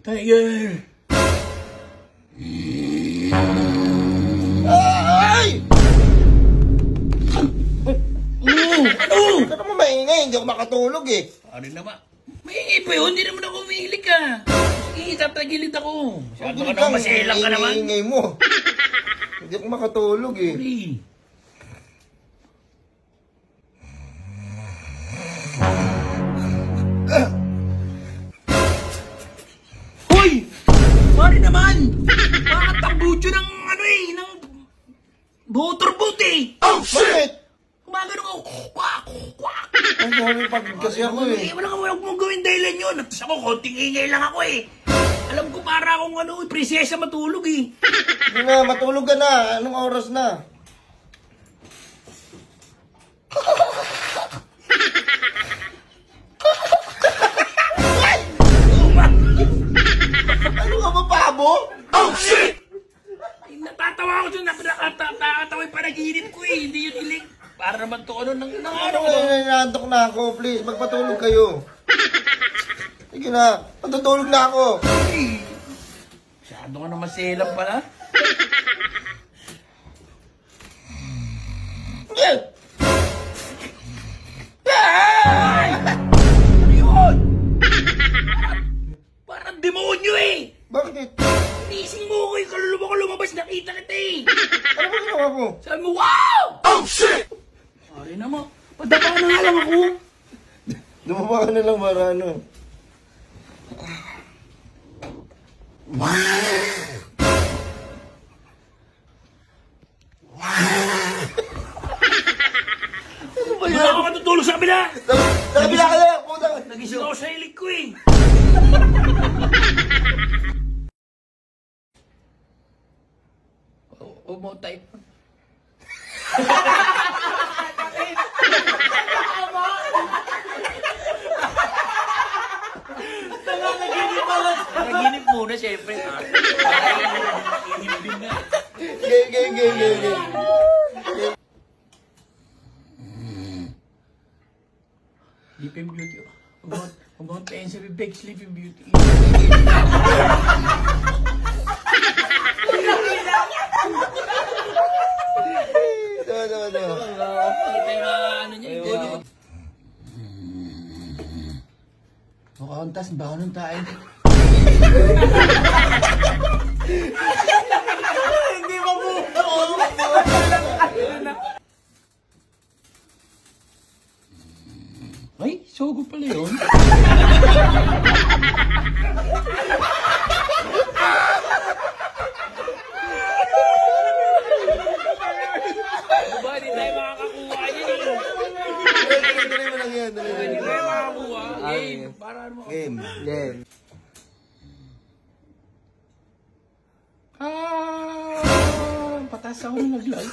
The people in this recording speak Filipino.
Tiger! Ay! Ano? Ano mo maingay? Hindi ako makatulog eh. Ano naman? Maingay pa yun, hindi naman ako umihilig ka. Sige, tatagilid ako. Masyado ka naman, maselang ka naman. Ingay mo. Hindi ako makatulog eh. Hoy! Pare naman! Bakit tambutso ng ng motorboat eh? Oh, shit! Gumagano ako, kwak! Ay, sorry, pagod kasi ako eh. Wala mong gawin dahilan yun. At ako, konting ingay lang ako eh. Alam ko para akong prinsesa matulog eh. Hindi na, matulog ka na. Anong oras na? Ano ka ba, pabo? Oh, shit! Ay, natatawa ako dyan. Nakatawa yung panaginip ko eh. Hindi yun iling. Para naman to ano Ano nanantok na ako, please. Magpatulog kayo. Sige na, matutulog na ako. Masyado ka naman selang pala. Ay! Ano yun? Parang demonyo eh! Bakit? Nising mo ko yung kaluluwa ko lumabas. Nakita kita eh! Ano ba ginawa ko? Sabi mo, wow! Oh, shit! Sorry naman. Padapa na nga lang ako. Lumaba ka na lang para ano. Ano ba yan? Wala ako matutulog sa kabila! Sa kabila ka na! Puta! Nagising ako sa hilig ko eh. Huwag mo type. Naginip muna, syempre. Naginip din na. Game. Sleeping Beauty. Huwag mo tayo sa bibig, Sleeping Beauty. Ito. Kita yung ano niya. Makauntas, baka nung tayo. Hindi ba mo? Ay, sogo pala yun. Diba, di tayo makakakuha niya eh. Dali mo lang yan. Hindi tayo makakakuha. Game. Para ano mo. Game. Patas ako naglag.